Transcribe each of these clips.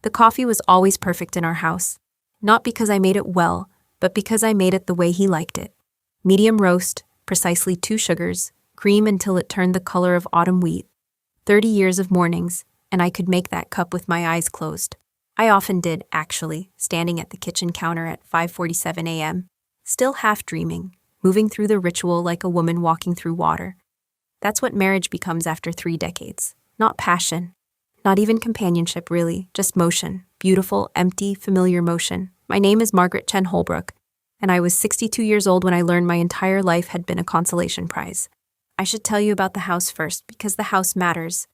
The coffee was always perfect in our house. Not because I made it well, but because I made it the way he liked it. Medium roast, precisely 2 sugars, cream until it turned the color of autumn wheat. 30 years of mornings, and I could make that cup with my eyes closed. I often did, actually, standing at the kitchen counter at 5:47 a.m., still half dreaming, moving through the ritual like a woman walking through water. That's what marriage becomes after 3 decades. Not passion. Not even companionship, really, just motion. Beautiful, empty, familiar motion. My name is Margaret Chen-Holbrook, and I was 62 years old when I learned my entire life had been a consolation prize. I should tell you about the house first, because the house matters.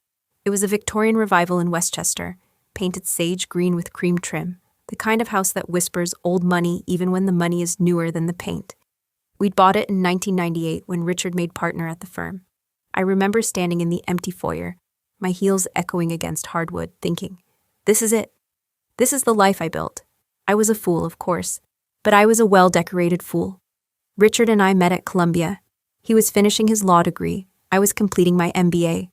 It was a Victorian revival in Westchester, painted sage green with cream trim, the kind of house that whispers old money even when the money is newer than the paint. We'd bought it in 1998 when Richard made partner at the firm. I remember standing in the empty foyer, my heels echoing against hardwood, thinking, this is it. This is the life I built. I was a fool, of course, but I was a well-decorated fool. Richard and I met at Columbia. He was finishing his law degree. I was completing my MBA.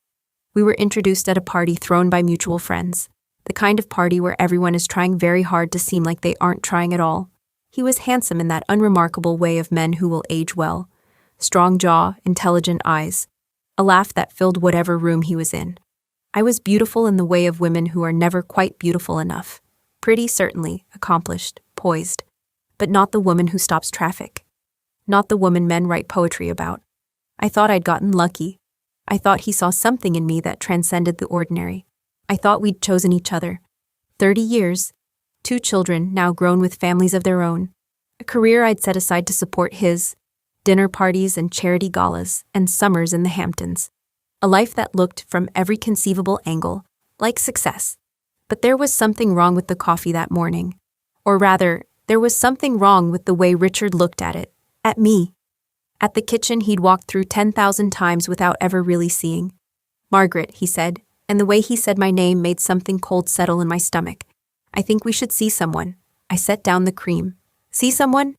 We were introduced at a party thrown by mutual friends, the kind of party where everyone is trying very hard to seem like they aren't trying at all. He was handsome in that unremarkable way of men who will age well. Strong jaw, intelligent eyes, a laugh that filled whatever room he was in. I was beautiful in the way of women who are never quite beautiful enough. Pretty, certainly, accomplished, poised, but not the woman who stops traffic. Not the woman men write poetry about. I thought I'd gotten lucky. I thought he saw something in me that transcended the ordinary. I thought we'd chosen each other. 30 years, 2 children now grown with families of their own, a career I'd set aside to support his, dinner parties and charity galas and summers in the Hamptons, a life that looked from every conceivable angle like success. But there was something wrong with the coffee that morning. Or rather, there was something wrong with the way Richard looked at it, at me. At the kitchen he'd walked through 10,000 times without ever really seeing. Margaret, he said, and the way he said my name made something cold settle in my stomach. I think we should see someone. I set down the cream. See someone?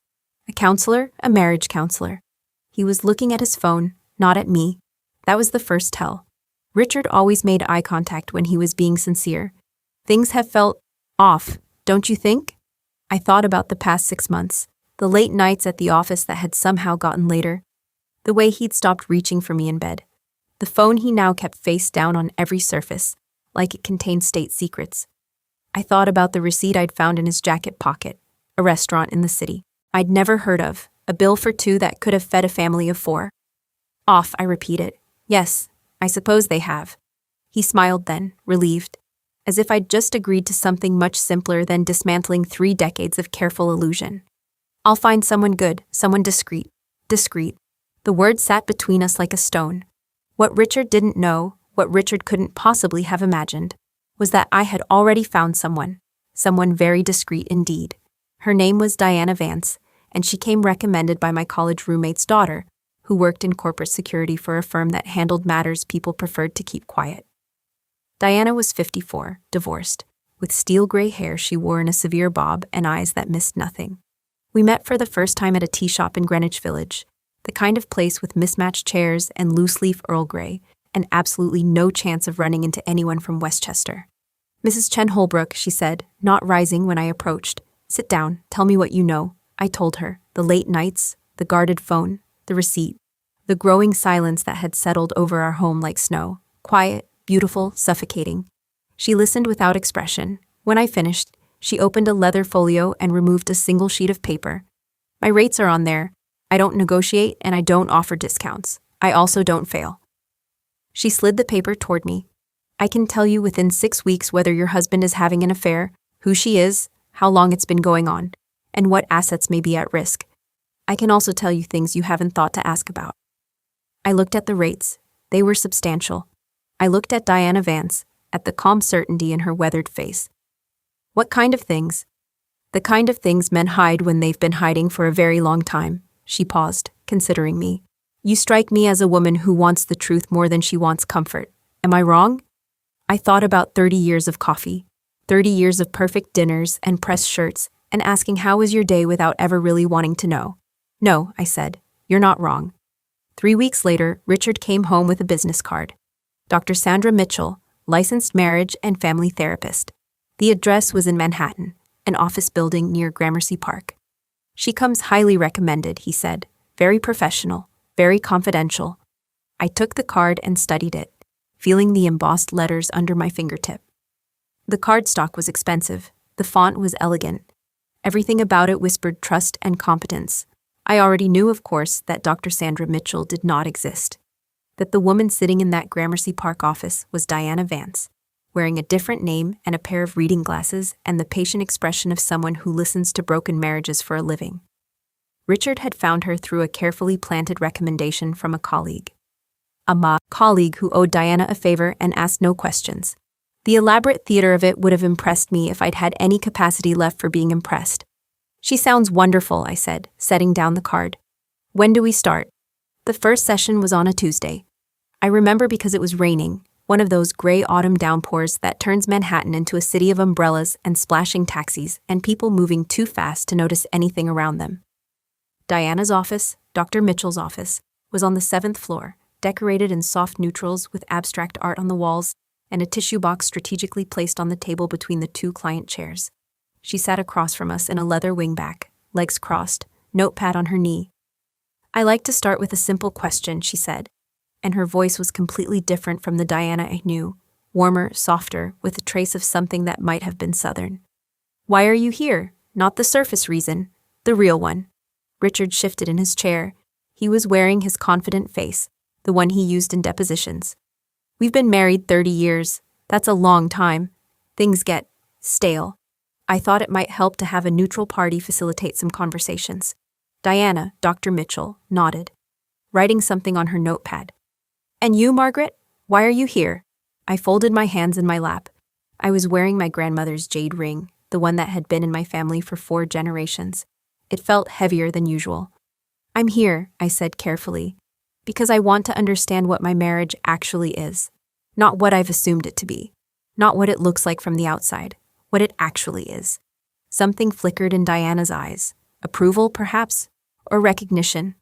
A counselor? A marriage counselor. He was looking at his phone, not at me. That was the first tell. Richard always made eye contact when he was being sincere. Things have felt off, don't you think? I thought about the past 6 months, the late nights at the office that had somehow gotten later, the way he'd stopped reaching for me in bed, the phone he now kept face down on every surface, like it contained state secrets. I thought about the receipt I'd found in his jacket pocket, a restaurant in the city I'd never heard of, a bill for 2 that could have fed a family of 4. Off, I repeated. Yes, I suppose they have. He smiled then, relieved, as if I'd just agreed to something much simpler than dismantling 3 decades of careful illusion. I'll find someone good, someone discreet. Discreet. The word sat between us like a stone. What Richard didn't know, what Richard couldn't possibly have imagined, was that I had already found someone very discreet indeed. Her name was Diana Vance, and she came recommended by my college roommate's daughter, who worked in corporate security for a firm that handled matters people preferred to keep quiet. Diana was 54, divorced, with steel gray hair she wore in a severe bob and eyes that missed nothing. We met for the first time at a tea shop in Greenwich Village, the kind of place with mismatched chairs and loose-leaf Earl Grey, and absolutely no chance of running into anyone from Westchester. Mrs. Chen-Holbrook, she said, not rising when I approached. Sit down, tell me what you know. I told her, the late nights, the guarded phone, the receipt, the growing silence that had settled over our home like snow, quiet, beautiful, suffocating. She listened without expression. When I finished, she opened a leather folio and removed a single sheet of paper. My rates are on there. I don't negotiate and I don't offer discounts. I also don't fail. She slid the paper toward me. I can tell you within 6 weeks whether your husband is having an affair, who she is, how long it's been going on, and what assets may be at risk. I can also tell you things you haven't thought to ask about. I looked at the rates. They were substantial. I looked at Diana Vance, at the calm certainty in her weathered face. What kind of things? The kind of things men hide when they've been hiding for a very long time. She paused, considering me. You strike me as a woman who wants the truth more than she wants comfort. Am I wrong? I thought about 30 years of coffee, 30 years of perfect dinners and pressed shirts, and asking how was your day without ever really wanting to know. No, I said, you're not wrong. 3 weeks later, Richard came home with a business card. Dr. Sandra Mitchell, licensed marriage and family therapist. The address was in Manhattan, an office building near Gramercy Park. "She comes highly recommended," he said. "Very professional, very confidential." I took the card and studied it, feeling the embossed letters under my fingertip. The cardstock was expensive. The font was elegant. Everything about it whispered trust and competence. I already knew, of course, that Dr. Sandra Mitchell did not exist. That the woman sitting in that Gramercy Park office was Diana Vance, wearing a different name and a pair of reading glasses and the patient expression of someone who listens to broken marriages for a living. Richard had found her through a carefully planted recommendation from a colleague. A colleague who owed Diana a favor and asked no questions. The elaborate theater of it would have impressed me if I'd had any capacity left for being impressed. "She sounds wonderful," I said, setting down the card. "When do we start?" The first session was on a Tuesday. I remember because it was raining, one of those gray autumn downpours that turns Manhattan into a city of umbrellas and splashing taxis and people moving too fast to notice anything around them. Diana's office, Dr. Mitchell's office, was on the 7th floor, decorated in soft neutrals with abstract art on the walls and a tissue box strategically placed on the table between the two client chairs. She sat across from us in a leather wingback, legs crossed, notepad on her knee. "I like to start with a simple question," she said, and her voice was completely different from the Diana I knew, warmer, softer, with a trace of something that might have been Southern. "Why are you here? Not the surface reason, the real one." Richard shifted in his chair. He was wearing his confident face, the one he used in depositions. "We've been married 30 years. That's a long time. Things get stale. I thought it might help to have a neutral party facilitate some conversations." Diana, Dr. Mitchell, nodded, writing something on her notepad. "And you, Margaret? Why are you here?" I folded my hands in my lap. I was wearing my grandmother's jade ring, the one that had been in my family for 4 generations. It felt heavier than usual. "I'm here," I said carefully, "because I want to understand what my marriage actually is. Not what I've assumed it to be. Not what it looks like from the outside. What it actually is." Something flickered in Diana's eyes. Approval, perhaps? Or recognition?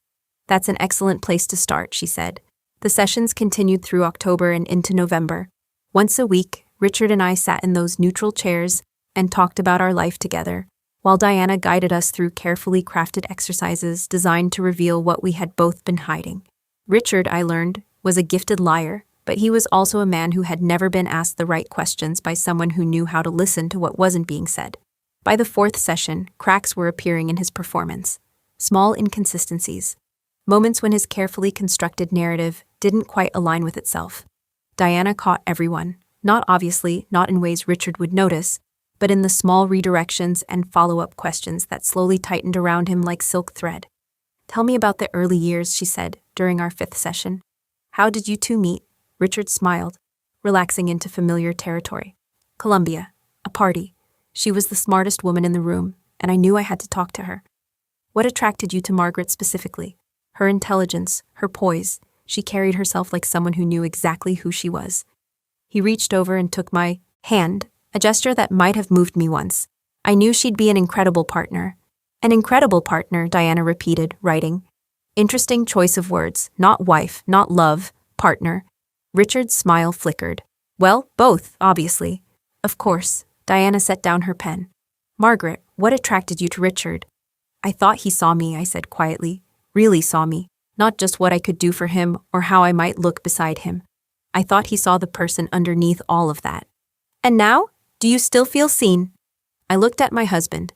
"That's an excellent place to start," she said. The sessions continued through October and into November. Once a week, Richard and I sat in those neutral chairs and talked about our life together, while Diana guided us through carefully crafted exercises designed to reveal what we had both been hiding. Richard, I learned, was a gifted liar, but he was also a man who had never been asked the right questions by someone who knew how to listen to what wasn't being said. By the 4th session, cracks were appearing in his performance. Small inconsistencies. Moments when his carefully constructed narrative didn't quite align with itself. Diana caught everyone, not obviously, not in ways Richard would notice, but in the small redirections and follow-up questions that slowly tightened around him like silk thread. "Tell me about the early years," she said, during our 5th session. "How did you two meet?" Richard smiled, relaxing into familiar territory. "Columbia. A party. She was the smartest woman in the room, and I knew I had to talk to her." "What attracted you to Margaret specifically?" "Her intelligence, her poise. She carried herself like someone who knew exactly who she was." He reached over and took my hand, a gesture that might have moved me once. "I knew she'd be an incredible partner." "An incredible partner," Diana repeated, writing. Interesting choice of words. Not wife, not love, partner. Richard's smile flickered. "Well, both, obviously." "Of course." Diana set down her pen. "Margaret, what attracted you to Richard?" "I thought he saw me," I said quietly. "Really saw me. Not just what I could do for him or how I might look beside him. I thought he saw the person underneath all of that." "And now? Do you still feel seen?" I looked at my husband.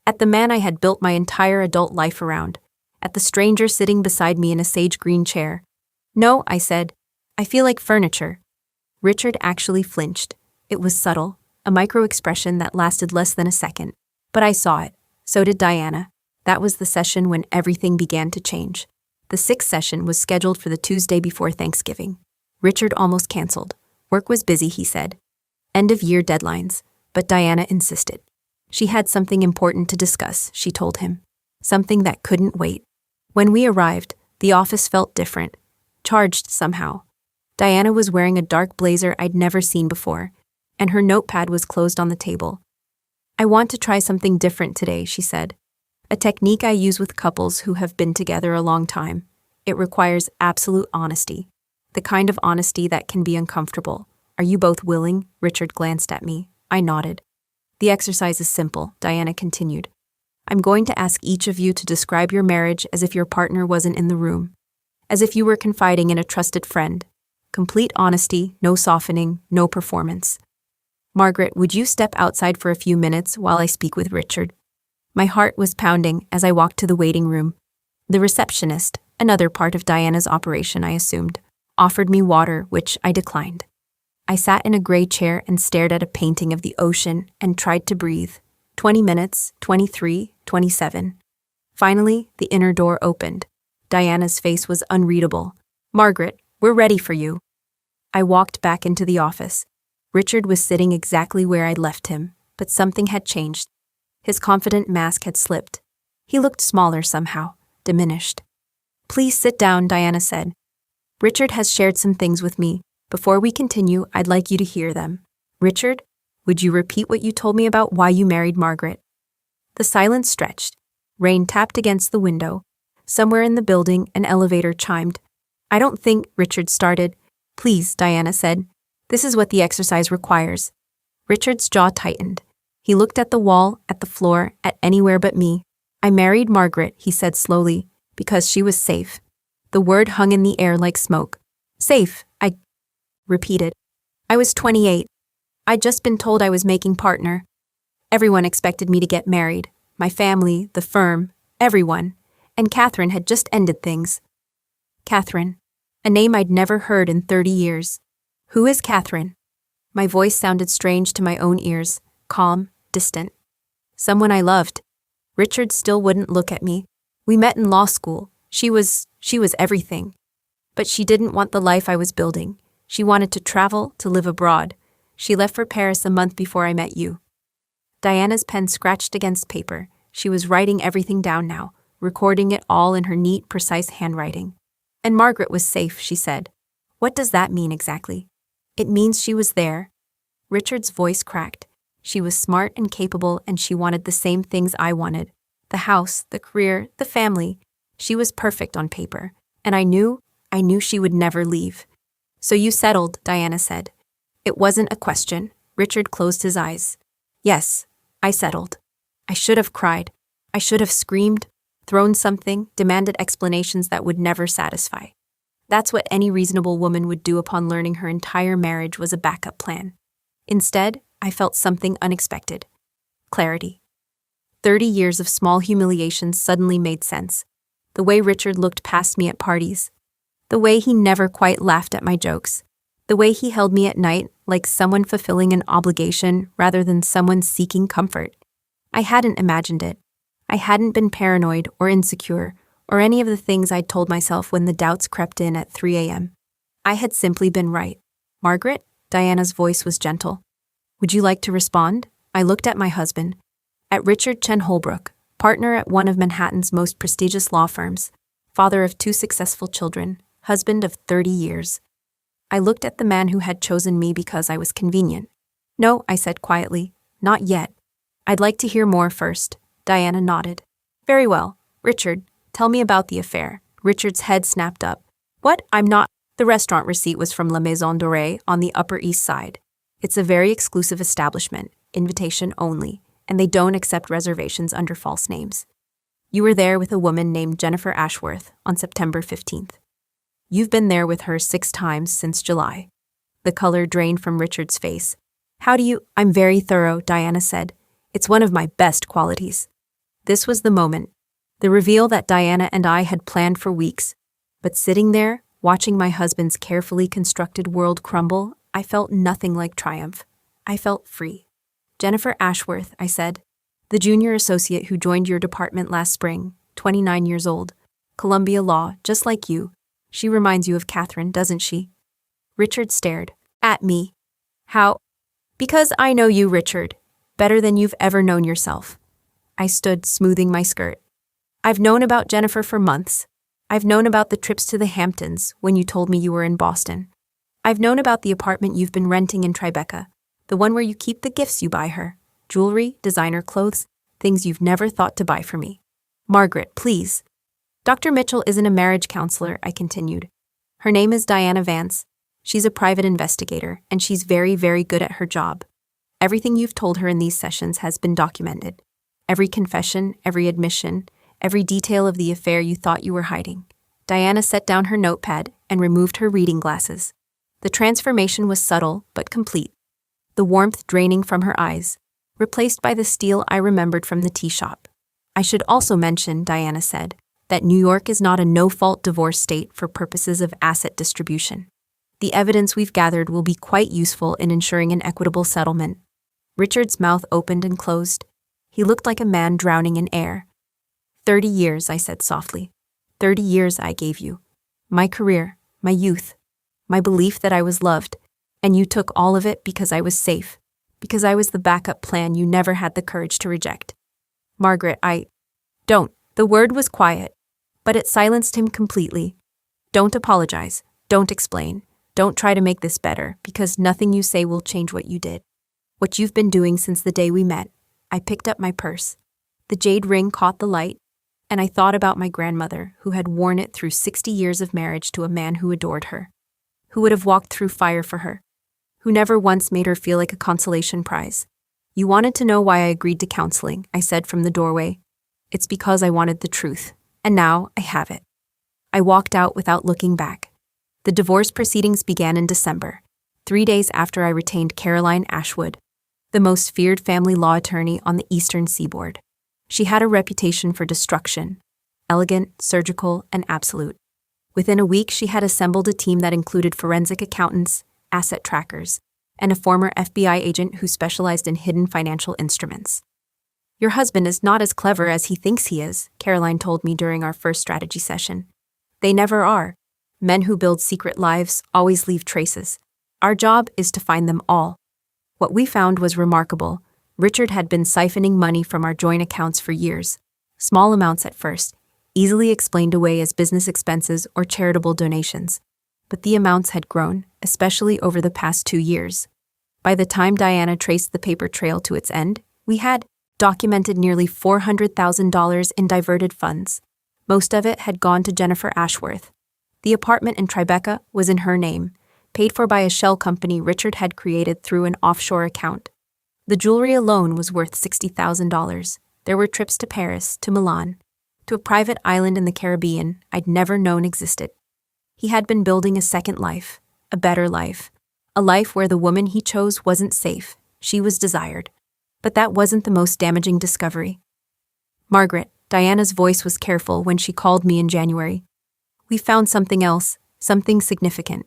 At the man I had built my entire adult life around. At the stranger sitting beside me in a sage green chair. "No," I said. "I feel like furniture." Richard actually flinched. It was subtle, a micro-expression that lasted less than a second. But I saw it. So did Diana. That was the session when everything began to change. The 6th session was scheduled for the Tuesday before Thanksgiving. Richard almost canceled. Work was busy, he said. End-of-year deadlines. But Diana insisted. She had something important to discuss, she told him. Something that couldn't wait. When we arrived, the office felt different. Charged somehow. Diana was wearing a dark blazer I'd never seen before, and her notepad was closed on the table. "I want to try something different today," she said. "A technique I use with couples who have been together a long time. It requires absolute honesty. The kind of honesty that can be uncomfortable. Are you both willing?" Richard glanced at me. I nodded. The exercise is simple, Diana continued. I'm going to ask each of you to describe your marriage as if your partner wasn't in the room, as if you were confiding in a trusted friend. Complete honesty, no softening, no performance. Margaret, would you step outside for a few minutes while I speak with Richard? My heart was pounding as I walked to the waiting room. The receptionist, another part of Diana's operation I assumed, offered me water, which I declined. I sat in a gray chair and stared at a painting of the ocean and tried to breathe. 20 minutes, 23, 27. Finally, the inner door opened. Diana's face was unreadable. Margaret, we're ready for you. I walked back into the office. Richard was sitting exactly where I'd left him, but something had changed. His confident mask had slipped. He looked smaller somehow, diminished. Please sit down, Diana said. Richard has shared some things with me. Before we continue, I'd like you to hear them. Richard, would you repeat what you told me about why you married Margaret? The silence stretched. Rain tapped against the window. Somewhere in the building, an elevator chimed. I don't think, Richard started. Please, Diana said. This is what the exercise requires. Richard's jaw tightened. He looked at the wall, at the floor, at anywhere but me. I married Margaret, he said slowly, because she was safe. The word hung in the air like smoke. Safe, I repeated. I was 28. I'd just been told I was making partner. Everyone expected me to get married. My family, the firm, everyone. And Catherine had just ended things. Catherine, a name I'd never heard in 30 years. Who is Catherine? My voice sounded strange to my own ears, calm, distant. Someone I loved. Richard still wouldn't look at me. We met in law school. She was everything. But she didn't want the life I was building. She wanted to travel, to live abroad. She left for Paris a month before I met you. Diana's pen scratched against paper. She was writing everything down now, recording it all in her neat, precise handwriting. And Margaret was safe, she said. What does that mean exactly? It means she was there. Richard's voice cracked. She was smart and capable, and she wanted the same things I wanted. The house, the career, the family. She was perfect on paper. And I knew she would never leave. So you settled, Diana said. It wasn't a question. Richard closed his eyes. Yes, I settled. I should have cried. I should have screamed, thrown something, demanded explanations that would never satisfy. That's what any reasonable woman would do upon learning her entire marriage was a backup plan. Instead, I felt something unexpected. Clarity. 30 years of small humiliations suddenly made sense. The way Richard looked past me at parties. The way he never quite laughed at my jokes. The way he held me at night like someone fulfilling an obligation rather than someone seeking comfort. I hadn't imagined it. I hadn't been paranoid or insecure or any of the things I'd told myself when the doubts crept in at 3 a.m. I had simply been right. Margaret? Diana's voice was gentle. Would you like to respond? I looked at my husband. At Richard Chen-Holbrook, partner at one of Manhattan's most prestigious law firms, father of 2 successful children, husband of 30 years. I looked at the man who had chosen me because I was convenient. No, I said quietly, not yet. I'd like to hear more first. Diana nodded. Very well. Richard, tell me about the affair. Richard's head snapped up. What? I'm not. The restaurant receipt was from La Maison Dorée on the Upper East Side. It's a very exclusive establishment, invitation only, and they don't accept reservations under false names. You were there with a woman named Jennifer Ashworth on September 15th. You've been there with her 6 times since July. The color drained from Richard's face. How do you? I'm very thorough, Diana said. It's one of my best qualities. This was the moment, the reveal that Diana and I had planned for weeks. But sitting there, watching my husband's carefully constructed world crumble, I felt nothing like triumph. I felt free. Jennifer Ashworth, I said. The junior associate who joined your department last spring, 29 years old. Columbia Law, just like you. She reminds you of Catherine, doesn't she? Richard stared. At me. How? Because I know you, Richard. Better than you've ever known yourself. I stood, smoothing my skirt. I've known about Jennifer for months. I've known about the trips to the Hamptons when you told me you were in Boston. I've known about the apartment you've been renting in Tribeca, the one where you keep the gifts you buy her. Jewelry, designer clothes, things you've never thought to buy for me. Margaret, please. Dr. Mitchell isn't a marriage counselor, I continued. Her name is Diana Vance. She's a private investigator, and she's very, very good at her job. Everything you've told her in these sessions has been documented. Every confession, every admission, every detail of the affair you thought you were hiding. Diana set down her notepad and removed her reading glasses. The transformation was subtle but complete. The warmth draining from her eyes, replaced by the steel I remembered from the tea shop. I should also mention, Diana said, that New York is not a no-fault divorce state for purposes of asset distribution. The evidence we've gathered will be quite useful in ensuring an equitable settlement. Richard's mouth opened and closed. He looked like a man drowning in air. 30 years, I said softly. 30 years I gave you. My career, my youth, my belief that I was loved, and you took all of it because I was safe, because I was the backup plan you never had the courage to reject. Margaret, Don't. The word was quiet, but it silenced him completely. Don't apologize. Don't explain. Don't try to make this better, because nothing you say will change what you did. What you've been doing since the day we met. I picked up my purse. The jade ring caught the light, and I thought about my grandmother, who had worn it through 60 years of marriage to a man who adored her, who would have walked through fire for her, who never once made her feel like a consolation prize. You wanted to know why I agreed to counseling, I said from the doorway. It's because I wanted the truth, and now I have it. I walked out without looking back. The divorce proceedings began in December, 3 days after I retained Caroline Ashwood, the most feared family law attorney on the Eastern Seaboard. She had a reputation for destruction, elegant, surgical, and absolute. Within a week, she had assembled a team that included forensic accountants, asset trackers, and a former FBI agent who specialized in hidden financial instruments. Your husband is not as clever as he thinks he is, Caroline told me during our first strategy session. They never are. Men who build secret lives always leave traces. Our job is to find them all. What we found was remarkable. Richard had been siphoning money from our joint accounts for years. Small amounts at first, easily explained away as business expenses or charitable donations. But the amounts had grown, especially over the past 2 years. By the time Diana traced the paper trail to its end, we had documented nearly $400,000 in diverted funds. Most of it had gone to Jennifer Ashworth. The apartment in Tribeca was in her name, paid for by a shell company Richard had created through an offshore account. The jewelry alone was worth $60,000. There were trips to Paris, to Milan, to a private island in the Caribbean I'd never known existed. He had been building a second life, a better life, a life where the woman he chose wasn't safe, she was desired. But that wasn't the most damaging discovery. Margaret, Diana's voice was careful when she called me in January. We found something else, something significant.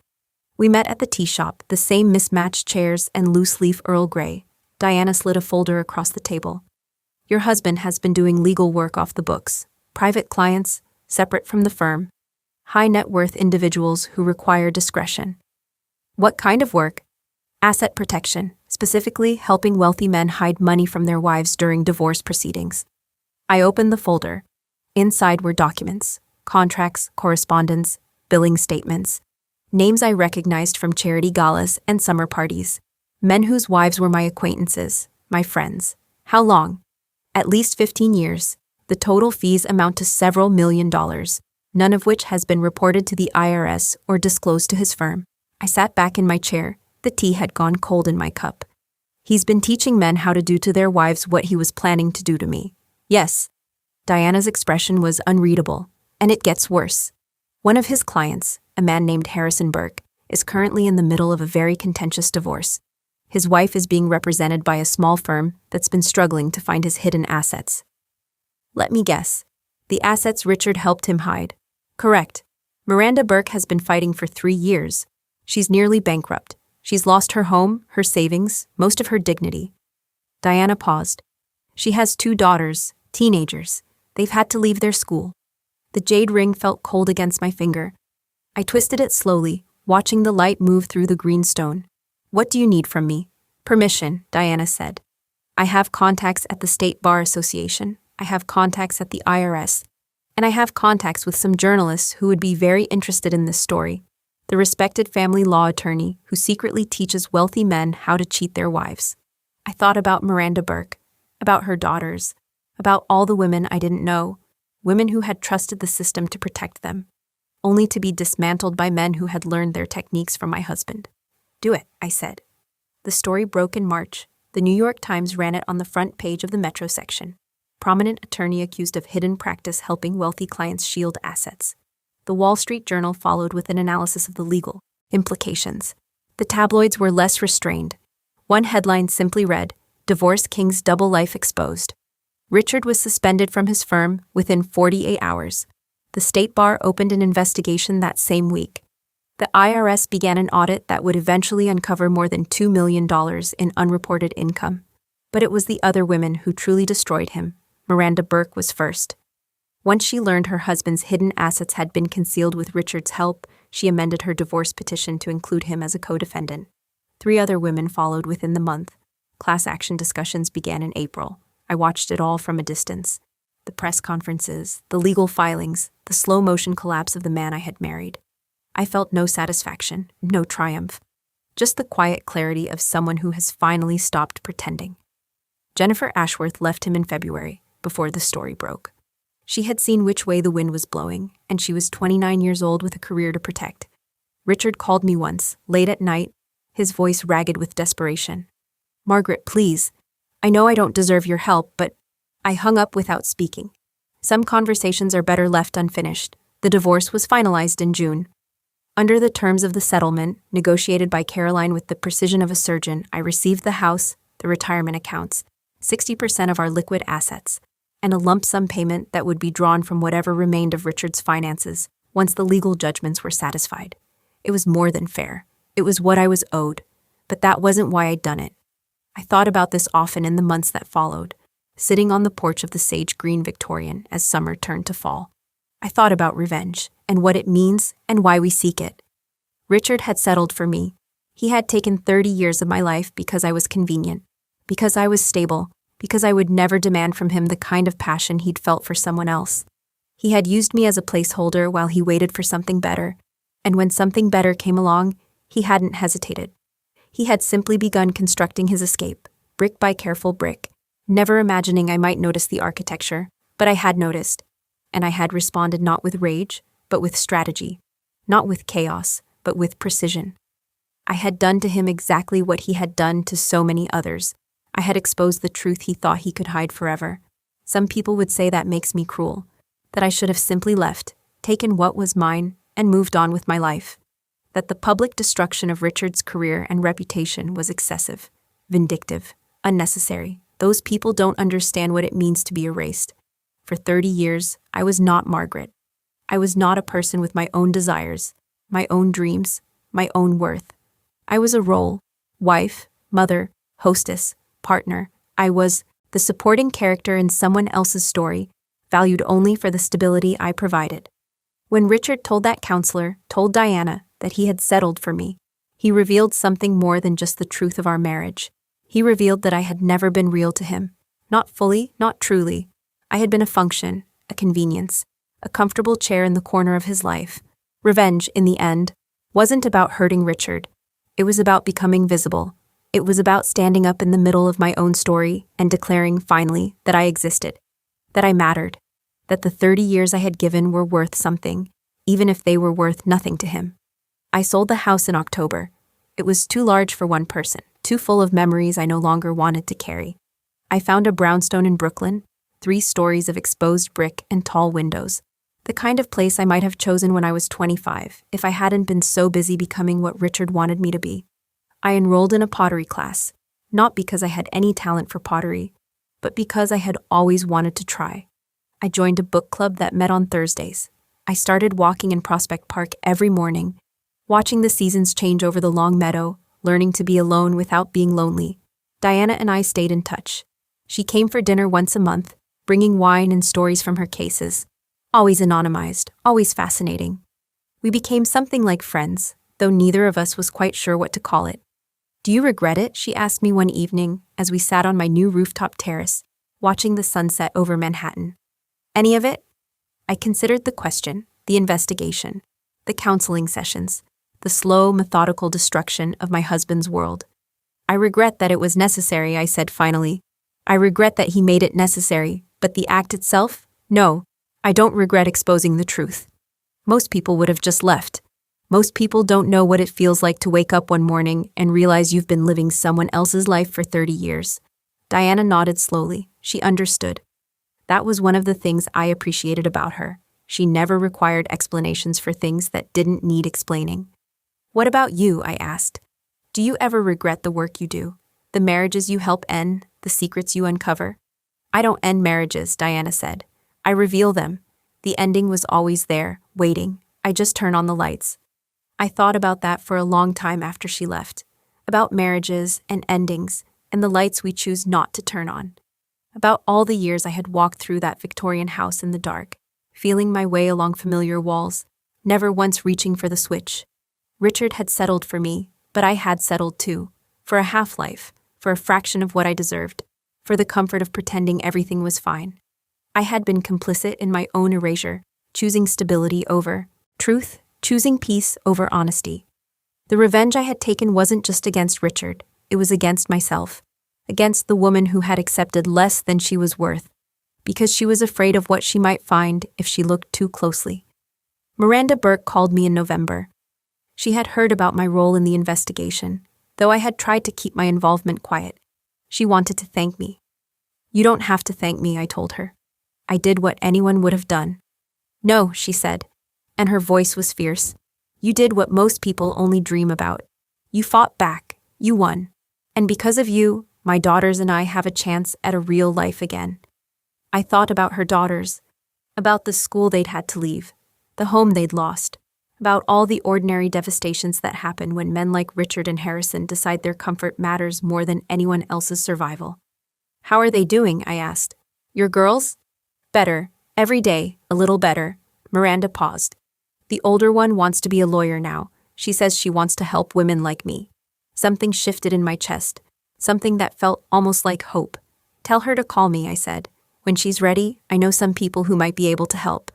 We met at the tea shop, the same mismatched chairs and loose-leaf Earl Grey. Diana slid a folder across the table. Your husband has been doing legal work off the books, private clients, separate from the firm, high-net-worth individuals who require discretion. What kind of work? Asset protection, specifically helping wealthy men hide money from their wives during divorce proceedings. I opened the folder. Inside were documents, contracts, correspondence, billing statements, names I recognized from charity galas and summer parties, men whose wives were my acquaintances, my friends. How long? At least 15 years. The total fees amount to several $1,000,000, none of which has been reported to the IRS or disclosed to his firm. I sat back in my chair. The tea had gone cold in my cup. He's been teaching men how to do to their wives what he was planning to do to me. Yes. Diana's expression was unreadable, and it gets worse. One of his clients, a man named Harrison Burke, is currently in the middle of a very contentious divorce. His wife is being represented by a small firm that's been struggling to find his hidden assets. Let me guess. The assets Richard helped him hide. Correct. Miranda Burke has been fighting for 3 years. She's nearly bankrupt. She's lost her home, her savings, most of her dignity. Diana paused. She has 2 daughters, teenagers. They've had to leave their school. The jade ring felt cold against my finger. I twisted it slowly, watching the light move through the green stone. What do you need from me? Permission, Diana said. I have contacts at the State Bar Association. I have contacts at the IRS. And I have contacts with some journalists who would be very interested in this story. The respected family law attorney who secretly teaches wealthy men how to cheat their wives. I thought about Miranda Burke, about her daughters, about all the women I didn't know, women who had trusted the system to protect them, only to be dismantled by men who had learned their techniques from my husband. Do it, I said. The story broke in March, The New York Times ran it on the front page of the Metro section. Prominent attorney accused of hidden practice helping wealthy clients shield assets. The Wall Street Journal followed with an analysis of the legal implications. The tabloids were less restrained. One headline simply read, "Divorce King's Double Life Exposed." Richard was suspended from his firm within 48 hours. The State Bar opened an investigation that same week. The IRS began an audit that would eventually uncover more than $2 million in unreported income. But it was the other women who truly destroyed him. Miranda Burke was first. Once she learned her husband's hidden assets had been concealed with Richard's help, she amended her divorce petition to include him as a co-defendant. 3 other women followed within the month. Class action discussions began in April. I watched it all from a distance. The press conferences, the legal filings, the slow-motion collapse of the man I had married. I felt no satisfaction, no triumph. Just the quiet clarity of someone who has finally stopped pretending. Jennifer Ashworth left him in February, before the story broke. She had seen which way the wind was blowing, and she was 29 years old with a career to protect. Richard called me once, late at night, his voice ragged with desperation. "Margaret, please. I know I don't deserve your help, but..." I hung up without speaking. Some conversations are better left unfinished. The divorce was finalized in June. Under the terms of the settlement, negotiated by Caroline with the precision of a surgeon, I received the house, the retirement accounts, 60% of our liquid assets, and a lump sum payment that would be drawn from whatever remained of Richard's finances once the legal judgments were satisfied. It was more than fair. It was what I was owed, but that wasn't why I'd done it. I thought about this often in the months that followed, sitting on the porch of the sage green Victorian as summer turned to fall. I thought about revenge, and what it means, and why we seek it. Richard had settled for me. He had taken 30 years of my life because I was convenient, because I was stable, because I would never demand from him the kind of passion he'd felt for someone else. He had used me as a placeholder while he waited for something better, and when something better came along, he hadn't hesitated. He had simply begun constructing his escape, brick by careful brick, never imagining I might notice the architecture, but I had noticed, and I had responded not with rage, but with strategy, not with chaos, but with precision. I had done to him exactly what he had done to so many others. I had exposed the truth he thought he could hide forever. Some people would say that makes me cruel, that I should have simply left, taken what was mine, and moved on with my life. That the public destruction of Richard's career and reputation was excessive, vindictive, unnecessary. Those people don't understand what it means to be erased. For 30 years, I was not Margaret. I was not a person with my own desires, my own dreams, my own worth. I was a role, wife, mother, hostess, partner. I was the supporting character in someone else's story, valued only for the stability I provided. When Richard told that counselor, told Diana, that he had settled for me, he revealed something more than just the truth of our marriage. He revealed that I had never been real to him. Not fully, not truly. I had been a function, a convenience, a comfortable chair in the corner of his life. Revenge, in the end, wasn't about hurting Richard. It was about becoming visible. It was about standing up in the middle of my own story and declaring, finally, that I existed, that I mattered, that the 30 years I had given were worth something, even if they were worth nothing to him. I sold the house in October. It was too large for one person, too full of memories I no longer wanted to carry. I found a brownstone in Brooklyn, 3 stories of exposed brick and tall windows, the kind of place I might have chosen when I was 25 if I hadn't been so busy becoming what Richard wanted me to be. I enrolled in a pottery class, not because I had any talent for pottery, but because I had always wanted to try. I joined a book club that met on Thursdays. I started walking in Prospect Park every morning, watching the seasons change over the long meadow, learning to be alone without being lonely. Diana and I stayed in touch. She came for dinner once a month, bringing wine and stories from her cases. Always anonymized, always fascinating. We became something like friends, though neither of us was quite sure what to call it. "Do you regret it?" she asked me one evening as we sat on my new rooftop terrace, watching the sunset over Manhattan. Any of it? I considered the question, the investigation, the counseling sessions, the slow, methodical destruction of my husband's world. "I regret that it was necessary," I said finally. "I regret that he made it necessary, but the act itself? No, I don't regret exposing the truth. Most people would have just left. Most people don't know what it feels like to wake up one morning and realize you've been living someone else's life for 30 years. Diana nodded slowly. She understood. That was one of the things I appreciated about her. She never required explanations for things that didn't need explaining. What about you? I asked. Do you ever regret the work you do? The marriages you help end, the secrets you uncover? I don't end marriages, Diana said. I reveal them. The ending was always there, waiting. I just turn on the lights. I thought about that for a long time after she left. About marriages and endings and the lights we choose not to turn on. About all the years I had walked through that Victorian house in the dark, feeling my way along familiar walls, never once reaching for the switch. Richard had settled for me, but I had settled too, for a half-life, for a fraction of what I deserved, for the comfort of pretending everything was fine. I had been complicit in my own erasure, choosing stability over truth, choosing peace over honesty. The revenge I had taken wasn't just against Richard, it was against myself, against the woman who had accepted less than she was worth, because she was afraid of what she might find if she looked too closely. Miranda Burke called me in November. She had heard about my role in the investigation, though I had tried to keep my involvement quiet. She wanted to thank me. You don't have to thank me, I told her. I did what anyone would have done. No, she said, and her voice was fierce. You did what most people only dream about. You fought back. You won. And because of you, my daughters and I have a chance at a real life again. I thought about her daughters, about the school they'd had to leave, the home they'd lost, about all the ordinary devastations that happen when men like Richard and Harrison decide their comfort matters more than anyone else's survival. How are they doing? I asked. Your girls? Better. Every day, a little better. Miranda paused. The older one wants to be a lawyer now. She says she wants to help women like me. Something shifted in my chest, something that felt almost like hope. Tell her to call me, I said. When she's ready, I know some people who might be able to help.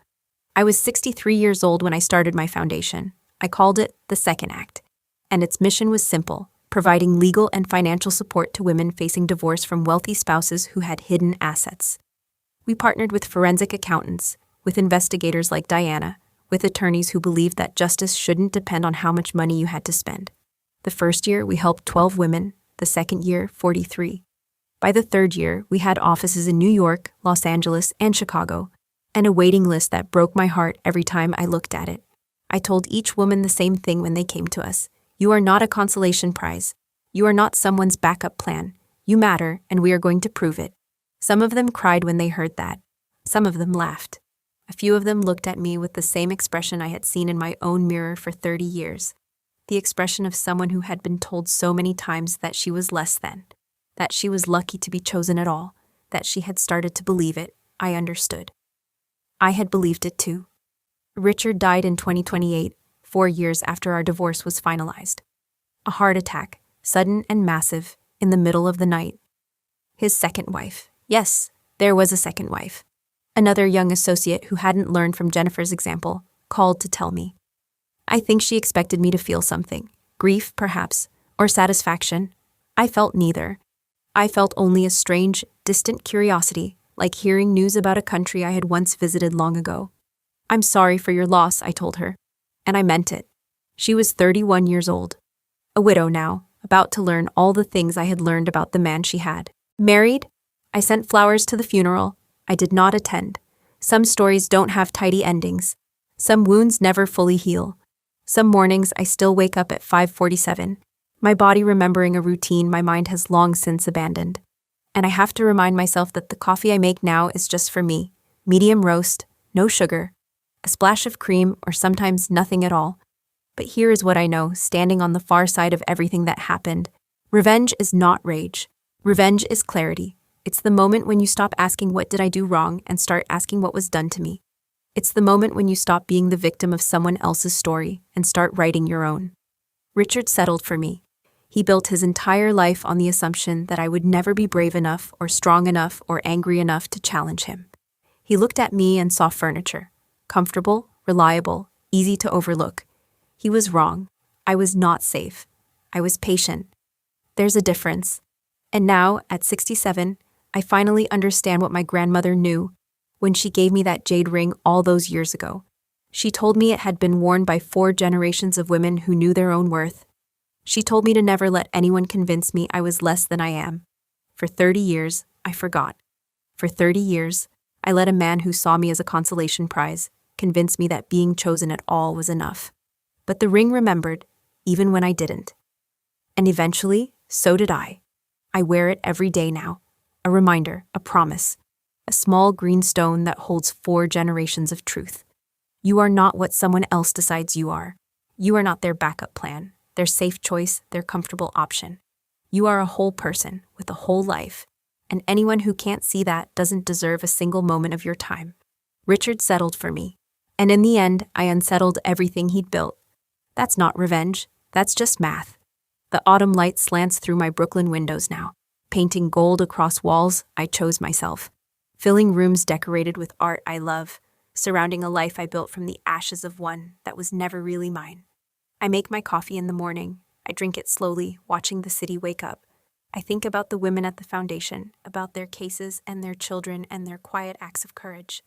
I was 63 years old when I started my foundation. I called it the Second Act, and its mission was simple, providing legal and financial support to women facing divorce from wealthy spouses who had hidden assets. We partnered with forensic accountants, with investigators like Diana, with attorneys who believed that justice shouldn't depend on how much money you had to spend. The first year, we helped 12 women, the second year, 43. By the third year, we had offices in New York, Los Angeles, and Chicago, and a waiting list that broke my heart every time I looked at it. I told each woman the same thing when they came to us. You are not a consolation prize. You are not someone's backup plan. You matter, and we are going to prove it. Some of them cried when they heard that. Some of them laughed. A few of them looked at me with the same expression I had seen in my own mirror for 30 years. The expression of someone who had been told so many times that she was less than, that she was lucky to be chosen at all, that she had started to believe it. I understood. I had believed it too. Richard died in 2028, 4 years after our divorce was finalized. A heart attack, sudden and massive, in the middle of the night. His second wife. Yes, there was a second wife. Another young associate who hadn't learned from Jennifer's example called to tell me. I think she expected me to feel something, grief perhaps, or satisfaction. I felt neither. I felt only a strange, distant curiosity, like hearing news about a country I had once visited long ago. I'm sorry for your loss, I told her. And I meant it. She was 31 years old. A widow now, about to learn all the things I had learned about the man she had. Married? I sent flowers to the funeral. I did not attend. Some stories don't have tidy endings. Some wounds never fully heal. Some mornings I still wake up at 5:47, my body remembering a routine my mind has long since abandoned. And I have to remind myself that the coffee I make now is just for me. Medium roast, no sugar, a splash of cream, or sometimes nothing at all. But here is what I know, standing on the far side of everything that happened. Revenge is not rage. Revenge is clarity. It's the moment when you stop asking what did I do wrong and start asking what was done to me. It's the moment when you stop being the victim of someone else's story and start writing your own. Richard settled for me. He built his entire life on the assumption that I would never be brave enough or strong enough or angry enough to challenge him. He looked at me and saw furniture. Comfortable, reliable, easy to overlook. He was wrong. I was not safe. I was patient. There's a difference. And now, at 67, I finally understand what my grandmother knew when she gave me that jade ring all those years ago. She told me it had been worn by 4 generations of women who knew their own worth. She told me to never let anyone convince me I was less than I am. For 30 years, I forgot. For 30 years, I let a man who saw me as a consolation prize convince me that being chosen at all was enough. But the ring remembered, even when I didn't. And eventually, so did I. I wear it every day now. A reminder, a promise. A small green stone that holds 4 generations of truth. You are not what someone else decides you are. You are not their backup plan, their safe choice, their comfortable option. You are a whole person with a whole life, and anyone who can't see that doesn't deserve a single moment of your time. Richard settled for me, and in the end, I unsettled everything he'd built. That's not revenge, that's just math. The autumn light slants through my Brooklyn windows now, painting gold across walls I chose myself, filling rooms decorated with art I love, surrounding a life I built from the ashes of one that was never really mine. I make my coffee in the morning. I drink it slowly, watching the city wake up. I think about the women at the foundation, about their cases and their children and their quiet acts of courage.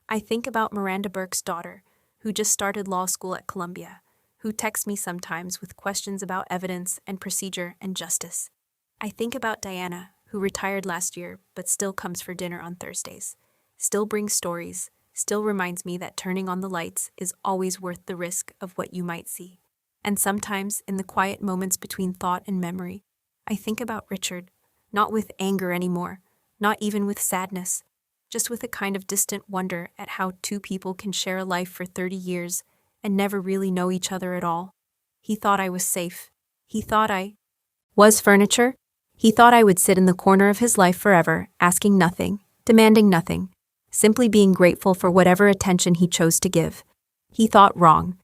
I think about Miranda Burke's daughter, who just started law school at Columbia, who texts me sometimes with questions about evidence and procedure and justice. I think about Diana, who retired last year but still comes for dinner on Thursdays, still brings stories, still reminds me that turning on the lights is always worth the risk of what you might see. And sometimes, in the quiet moments between thought and memory, I think about Richard, not with anger anymore, not even with sadness, just with a kind of distant wonder at how 2 people can share a life for 30 years and never really know each other at all. He thought I was safe. He thought I was furniture. He thought I would sit in the corner of his life forever, asking nothing, demanding nothing, simply being grateful for whatever attention he chose to give. He thought wrong.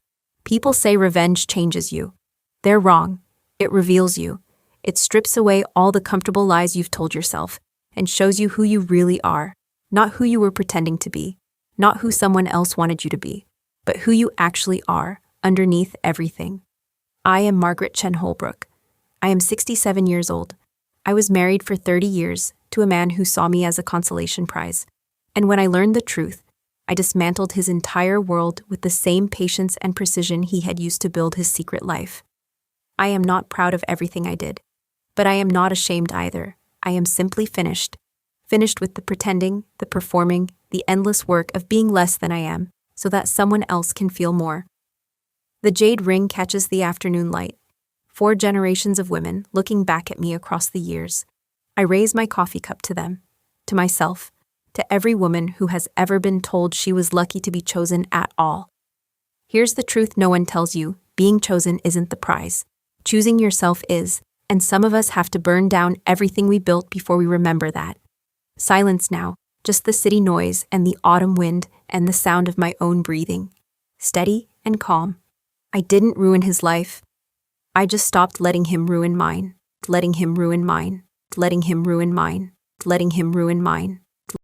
People say revenge changes you. They're wrong. It reveals you. It strips away all the comfortable lies you've told yourself and shows you who you really are, not who you were pretending to be, not who someone else wanted you to be, but who you actually are, underneath everything. I am Margaret Chen-Holbrook. I am 67 years old. I was married for 30 years to a man who saw me as a consolation prize. And when I learned the truth, I dismantled his entire world with the same patience and precision he had used to build his secret life. I am not proud of everything I did, but I am not ashamed either. I am simply finished. Finished with the pretending, the performing, the endless work of being less than I am, so that someone else can feel more. The jade ring catches the afternoon light. 4 generations of women looking back at me across the years. I raise my coffee cup to them, to myself, to every woman who has ever been told she was lucky to be chosen at all. Here's the truth no one tells you: being chosen isn't the prize. Choosing yourself is, and some of us have to burn down everything we built before we remember that. Silence now, just the city noise and the autumn wind and the sound of my own breathing. Steady and calm. I didn't ruin his life. I just stopped letting him ruin mine, letting him ruin mine, letting him ruin mine, letting him ruin mine.